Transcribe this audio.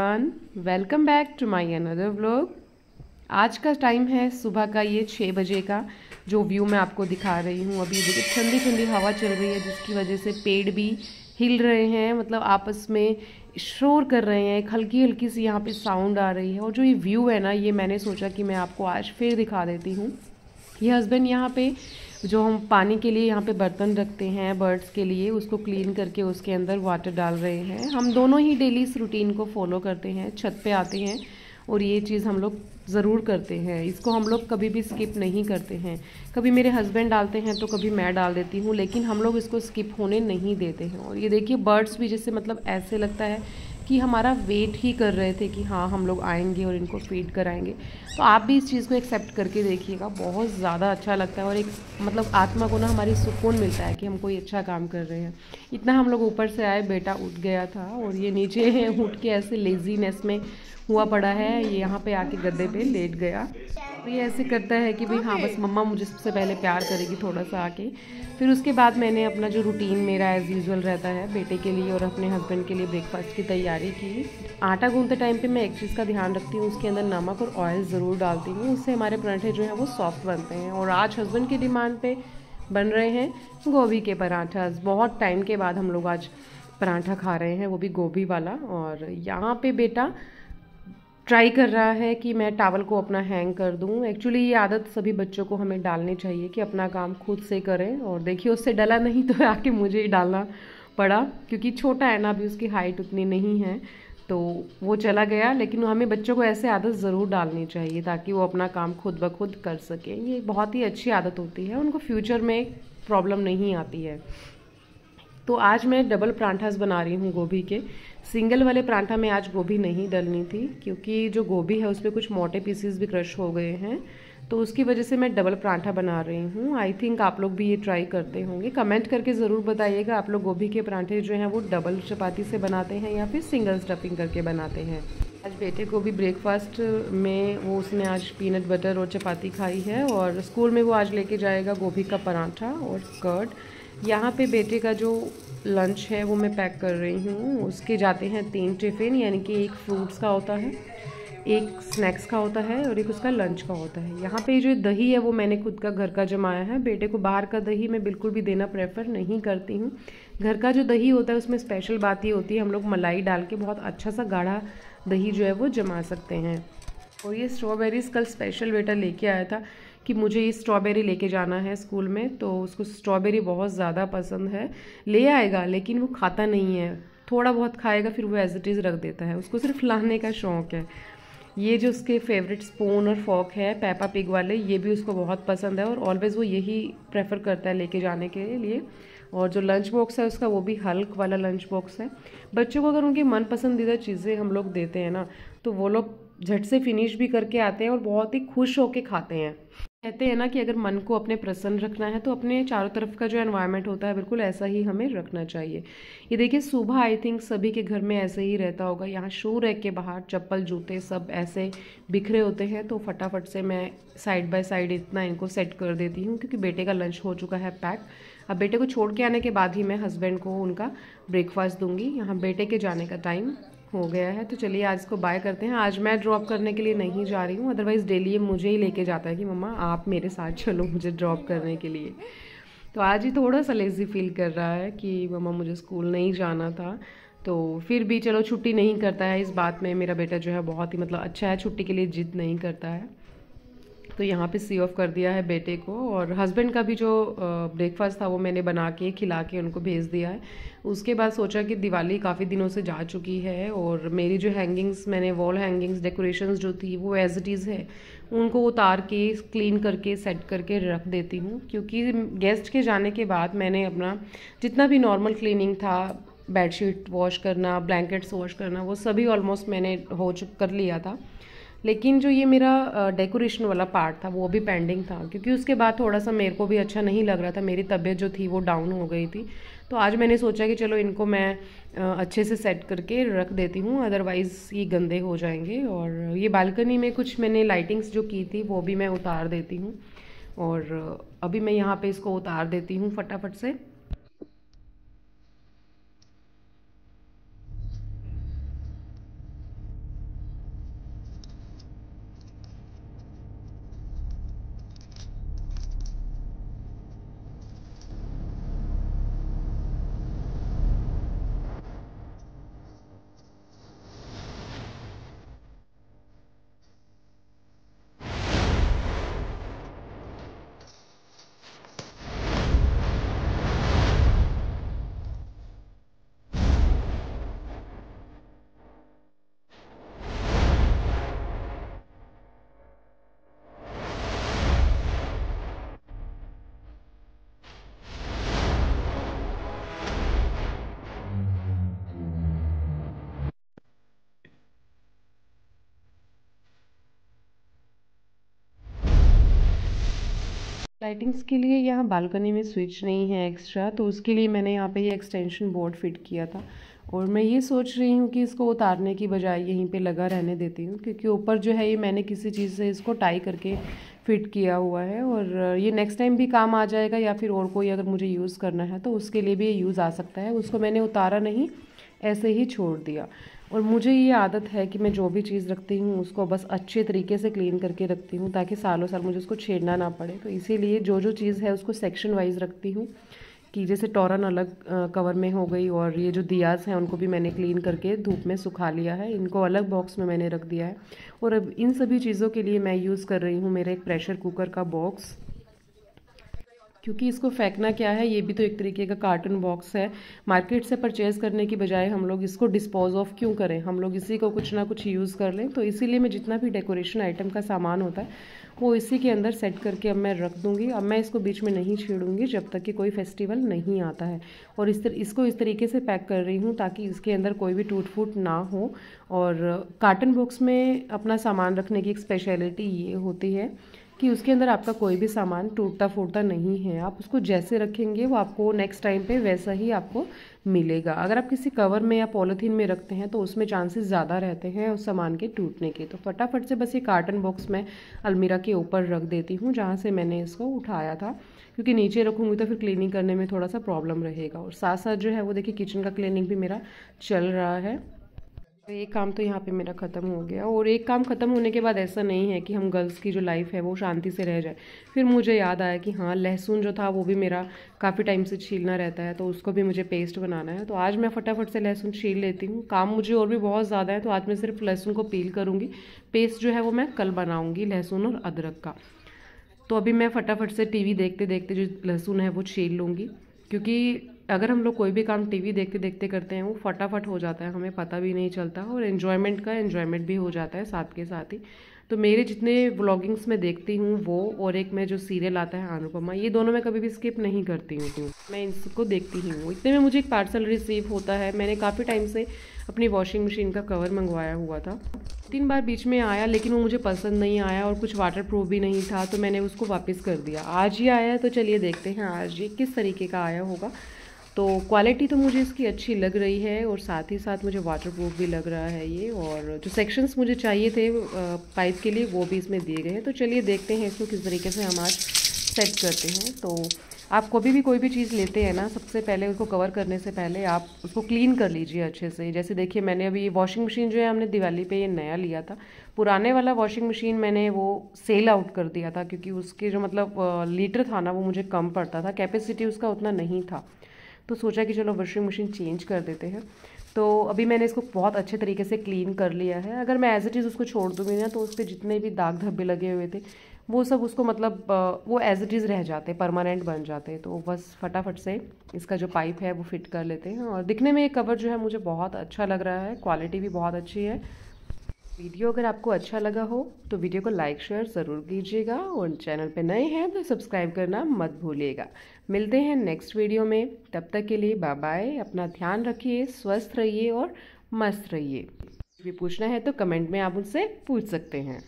Everyone, welcome back to my another vlog. आज का time है सुबह का ये 6 बजे का, जो व्यू मैं आपको दिखा रही हूँ। अभी देखिए ठंडी ठंडी हवा चल रही है, जिसकी वजह से पेड़ भी हिल रहे हैं, मतलब आपस में शोर कर रहे हैं। एक हल्की हल्की सी यहाँ पे साउंड आ रही है। और जो ये व्यू है ना, ये मैंने सोचा कि मैं आपको आज फिर दिखा देती हूँ। ये हस्बैंड यहाँ पे जो हम पानी के लिए यहाँ पे बर्तन रखते हैं बर्ड्स के लिए, उसको क्लीन करके उसके अंदर वाटर डाल रहे हैं। हम दोनों ही डेली इस रूटीन को फॉलो करते हैं, छत पे आते हैं और ये चीज़ हम लोग ज़रूर करते हैं। इसको हम लोग कभी भी स्किप नहीं करते हैं। कभी मेरे हस्बैंड डालते हैं तो कभी मैं डाल देती हूँ, लेकिन हम लोग इसको स्किप होने नहीं देते हैं। और ये देखिए बर्ड्स भी जैसे मतलब ऐसे लगता है कि हमारा वेट ही कर रहे थे कि हाँ हम लोग आएंगे और इनको फीड कराएंगे। तो आप भी इस चीज़ को एक्सेप्ट करके देखिएगा, बहुत ज़्यादा अच्छा लगता है। और एक मतलब आत्मा को ना हमारी सुकून मिलता है कि हम कोई अच्छा काम कर रहे हैं। इतना हम लोग ऊपर से आए, बेटा उठ गया था और ये नीचे है, उठ के ऐसे लेजीनेस में हुआ पड़ा है। ये यहाँ पे आके गद्दे पे लेट गया। तो ये ऐसे करता है कि भाई हाँ बस मम्मा मुझे सबसे पहले प्यार करेगी थोड़ा सा आके। फिर उसके बाद मैंने अपना जो रूटीन मेरा एज़ यूजुअल रहता है, बेटे के लिए और अपने हस्बैंड के लिए ब्रेकफास्ट की तैयारी की। आटा गूंथते टाइम पे मैं एक चीज़ का ध्यान रखती हूँ, उसके अंदर नमक और ऑयल ज़रूर डालती हूँ। उससे हमारे पराठे जो हैं वो सॉफ्ट बनते हैं। और आज हस्बैंड की डिमांड पे बन रहे हैं गोभी के पराठा। बहुत टाइम के बाद हम लोग आज पराठा खा रहे हैं, वो भी गोभी वाला। और यहाँ पे बेटा ट्राई कर रहा है कि मैं टॉवल को अपना हैंग कर दूं। एक्चुअली ये आदत सभी बच्चों को हमें डालनी चाहिए कि अपना काम खुद से करें। और देखिए उससे डला नहीं तो आके मुझे ही डालना पड़ा, क्योंकि छोटा है ना, अभी उसकी हाइट उतनी नहीं है। तो वो चला गया। लेकिन हमें बच्चों को ऐसे आदत ज़रूर डालनी चाहिए ताकि वो अपना काम खुद ब खुद कर सकें। ये बहुत ही अच्छी आदत होती है, उनको फ्यूचर में प्रॉब्लम नहीं आती है। तो आज मैं डबल पराठास बना रही हूँ गोभी के। सिंगल वाले पराठा में आज गोभी नहीं डलनी थी, क्योंकि जो गोभी है उस पर कुछ मोटे पीसेस भी क्रश हो गए हैं। तो उसकी वजह से मैं डबल पराठा बना रही हूँ। आई थिंक आप लोग भी ये ट्राई करते होंगे। कमेंट करके ज़रूर बताइएगा आप लोग गोभी के पराठे जो हैं वो डबल चपाती से बनाते हैं या फिर सिंगल स्टफिंग करके बनाते हैं। आज बेटे को भी ब्रेकफास्ट में वो उसने आज पीनट बटर और चपाती खाई है। और स्कूल में वो आज लेके जाएगा गोभी का पराठा और कर्ड। यहाँ पे बेटे का जो लंच है वो मैं पैक कर रही हूँ। उसके जाते हैं 3 टिफ़िन, यानी कि एक फ्रूट्स का होता है, एक स्नैक्स का होता है और एक उसका लंच का होता है। यहाँ पे जो दही है वो मैंने खुद का घर का जमाया है। बेटे को बाहर का दही मैं बिल्कुल भी देना प्रेफर नहीं करती हूँ। घर का जो दही होता है उसमें स्पेशल बात ये होती है, हम लोग मलाई डाल के बहुत अच्छा सा गाढ़ा दही जो है वो जमा सकते हैं। और ये स्ट्रॉबेरीज़ कल स्पेशल बेटा लेके आया था कि मुझे ये स्ट्रॉबेरी लेके जाना है स्कूल में, तो उसको स्ट्रॉबेरी बहुत ज़्यादा पसंद है। ले आएगा लेकिन वो खाता नहीं है, थोड़ा बहुत खाएगा फिर वो एज इट इज़ रख देता है। उसको सिर्फ लाने का शौक़ है। ये जो उसके फेवरेट स्पून और फॉक है पेपा पिग वाले, ये भी उसको बहुत पसंद है और ऑलवेज़ वो यही प्रेफर करता है लेके जाने के लिए। और जो लंच बॉक्स है उसका वो भी हल्क वाला लंच बॉक्स है। बच्चों को अगर उनकी मन पसंदीदा चीज़ें हम लोग देते हैं ना, तो वो लोग झट से फिनिश भी करके आते हैं और बहुत ही खुश होके खाते हैं। कहते हैं ना कि अगर मन को अपने प्रसन्न रखना है तो अपने चारों तरफ का जो एनवायरनमेंट होता है बिल्कुल ऐसा ही हमें रखना चाहिए। ये देखिए सुबह आई थिंक सभी के घर में ऐसे ही रहता होगा। यहाँ शू रैक के बाहर चप्पल जूते सब ऐसे बिखरे होते हैं, तो फटाफट से मैं साइड बाय साइड इतना इनको सेट कर देती हूँ, क्योंकि बेटे का लंच हो चुका है पैक। अब बेटे को छोड़ के आने के बाद ही मैं हस्बैंड को उनका ब्रेकफास्ट दूंगी। यहाँ बेटे के जाने का टाइम हो गया है, तो चलिए आज इसको बाय करते हैं। आज मैं ड्रॉप करने के लिए नहीं जा रही हूँ, अदरवाइज़ डेली ये मुझे ही लेके जाता है कि मम्मा आप मेरे साथ चलो मुझे ड्रॉप करने के लिए। तो आज ही थोड़ा सा लेज़ी फील कर रहा है कि मम्मा मुझे स्कूल नहीं जाना था। तो फिर भी चलो छुट्टी नहीं करता है। इस बात में मेरा बेटा जो है बहुत ही मतलब अच्छा है, छुट्टी के लिए जिद नहीं करता है। तो यहाँ पे सी ऑफ कर दिया है बेटे को। और हस्बैंड का भी जो ब्रेकफास्ट था वो मैंने बना के खिला के उनको भेज दिया है। उसके बाद सोचा कि दिवाली काफ़ी दिनों से जा चुकी है और मेरी जो हैंगिंग्स, मैंने वॉल हैंगिंग्स डेकोरेशंस जो थी वो एज इट इज़ है, उनको उतार के क्लीन करके सेट करके रख देती हूँ। क्योंकि गेस्ट के जाने के बाद मैंने अपना जितना भी नॉर्मल क्लीनिंग था, बेडशीट वॉश करना, ब्लैंकेट्स वॉश करना, वो सभी ऑलमोस्ट मैंने कर लिया था। लेकिन जो ये मेरा डेकोरेशन वाला पार्ट था वो भी पेंडिंग था, क्योंकि उसके बाद थोड़ा सा मेरे को भी अच्छा नहीं लग रहा था, मेरी तबीयत जो थी वो डाउन हो गई थी। तो आज मैंने सोचा कि चलो इनको मैं अच्छे से सेट करके रख देती हूँ, अदरवाइज़ ये गंदे हो जाएंगे। और ये बालकनी में कुछ मैंने लाइटिंग्स जो की थी वो भी मैं उतार देती हूँ। और अभी मैं यहाँ पे इसको उतार देती हूँ फटाफट से। लाइटिंग्स के लिए यहाँ बालकनी में स्विच नहीं है एक्स्ट्रा, तो उसके लिए मैंने यहाँ पे ये एक्सटेंशन बोर्ड फिट किया था। और मैं ये सोच रही हूँ कि इसको उतारने की बजाय यहीं पे लगा रहने देती हूँ, क्योंकि ऊपर जो है ये मैंने किसी चीज़ से इसको टाई करके फिट किया हुआ है, और ये नेक्स्ट टाइम भी काम आ जाएगा, या फिर और कोई अगर मुझे यूज़ करना है तो उसके लिए भी ये यूज़ आ सकता है। उसको मैंने उतारा नहीं, ऐसे ही छोड़ दिया। और मुझे ये आदत है कि मैं जो भी चीज़ रखती हूँ उसको बस अच्छे तरीके से क्लीन करके रखती हूँ, ताकि सालों साल मुझे उसको छेड़ना ना पड़े। तो इसीलिए जो जो चीज़ है उसको सेक्शन वाइज रखती हूँ, कि जैसे टोरन अलग कवर में हो गई, और ये जो दियाज़ हैं उनको भी मैंने क्लीन करके धूप में सुखा लिया है, इनको अलग बॉक्स में मैंने रख दिया है। और अब इन सभी चीज़ों के लिए मैं यूज़ कर रही हूँ मेरा एक प्रेशर कुकर का बॉक्स, क्योंकि इसको फेंकना क्या है, ये भी तो एक तरीके का कार्टून बॉक्स है। मार्केट से परचेज़ करने की बजाय हम लोग इसको डिस्पोज ऑफ क्यों करें, हम लोग इसी को कुछ ना कुछ यूज़ कर लें। तो इसीलिए मैं जितना भी डेकोरेशन आइटम का सामान होता है वो इसी के अंदर सेट करके अब मैं रख दूँगी। अब मैं इसको बीच में नहीं छेड़ूंगी जब तक कि कोई फेस्टिवल नहीं आता है। और इसको इस तरीके से पैक कर रही हूँ ताकि इसके अंदर कोई भी टूट फूट ना हो। और कार्टन बॉक्स में अपना सामान रखने की एक स्पेशलिटी ये होती है कि उसके अंदर आपका कोई भी सामान टूटता फूटता नहीं है। आप उसको जैसे रखेंगे वो आपको नेक्स्ट टाइम पे वैसा ही आपको मिलेगा। अगर आप किसी कवर में या पॉलीथीन में रखते हैं तो उसमें चांसेस ज़्यादा रहते हैं उस सामान के टूटने के। तो फटाफट से बस ये कार्टन बॉक्स में अलमीरा के ऊपर रख देती हूँ जहाँ से मैंने इसको उठाया था, क्योंकि नीचे रखूँगी तो फिर क्लीनिंग करने में थोड़ा सा प्रॉब्लम रहेगा। और साथ साथ जो है वो देखिए किचन का क्लीनिंग भी मेरा चल रहा है। एक काम तो यहाँ पे मेरा ख़त्म हो गया। और एक काम ख़त्म होने के बाद ऐसा नहीं है कि हम गर्ल्स की जो लाइफ है वो शांति से रह जाए। फिर मुझे याद आया कि हाँ, लहसुन जो था वो भी मेरा काफ़ी टाइम से छीलना रहता है, तो उसको भी मुझे पेस्ट बनाना है। तो आज मैं फटाफट से लहसुन छील लेती हूँ। काम मुझे और भी बहुत ज़्यादा है, तो आज मैं सिर्फ लहसुन को पील करूँगी। पेस्ट जो है वो मैं कल बनाऊँगी, लहसुन और अदरक का। तो अभी मैं फटाफट से टीवी देखते देखते जो लहसुन है वो छील लूँगी, क्योंकि अगर हम लोग कोई भी काम टीवी देखते देखते करते हैं वो फटाफट हो जाता है, हमें पता भी नहीं चलता, और एन्जॉयमेंट भी हो जाता है साथ के साथ ही। तो मेरे जितने व्लॉगिंग्स में देखती हूँ वो, और एक में जो सीरियल आता है अनुपमा, ये दोनों मैं कभी भी स्किप नहीं करती हूँ, मैं इनको देखती ही हूँ। इतने में मुझे एक पार्सल रिसीव होता है। मैंने काफ़ी टाइम से अपनी वॉशिंग मशीन का कवर मंगवाया हुआ था, 3 बार बीच में आया, लेकिन वो मुझे पसंद नहीं आया और कुछ वाटर प्रूफ भी नहीं था, तो मैंने उसको वापस कर दिया। आज ही आया है, तो चलिए देखते हैं आज ये किस तरीके का आया होगा। तो क्वालिटी तो मुझे इसकी अच्छी लग रही है, और साथ ही साथ मुझे वाटर प्रूफ भी लग रहा है ये। और जो सेक्शंस मुझे चाहिए थे पाइप के लिए वो भी इसमें दिए गए हैं। तो चलिए देखते हैं इसको किस तरीके से हम आज सेट करते हैं। तो आप कभी भी कोई भी चीज़ लेते हैं ना, सबसे पहले उसको कवर करने से पहले आप उसको क्लीन कर लीजिए अच्छे से। जैसे देखिए मैंने अभी ये वॉशिंग मशीन जो है हमने दिवाली पे ये नया लिया था। पुराने वाला वॉशिंग मशीन मैंने वो सेल आउट कर दिया था, क्योंकि उसके जो मतलब लीटर था ना वो मुझे कम पड़ता था, कैपेसिटी उसका उतना नहीं था। तो सोचा कि चलो वॉशिंग मशीन चेंज कर देते हैं। तो अभी मैंने इसको बहुत अच्छे तरीके से क्लीन कर लिया है। अगर मैं एज इट इज़ उसको छोड़ दूँगी ना तो उस पर जितने भी दाग धब्बे लगे हुए थे वो सब उसको मतलब वो एज इट इज़ रह जाते, परमानेंट बन जाते। तो बस फटाफट से इसका जो पाइप है वो फिट कर लेते हैं। और दिखने में ये कवर जो है मुझे बहुत अच्छा लग रहा है, क्वालिटी भी बहुत अच्छी है। वीडियो अगर आपको अच्छा लगा हो तो वीडियो को लाइक शेयर ज़रूर कीजिएगा, और चैनल पे नए हैं तो सब्सक्राइब करना मत भूलिएगा। मिलते हैं नेक्स्ट वीडियो में, तब तक के लिए बाय बाय। अपना ध्यान रखिए, स्वस्थ रहिए और मस्त रहिए। भी पूछना है तो कमेंट में आप मुझसे पूछ सकते हैं।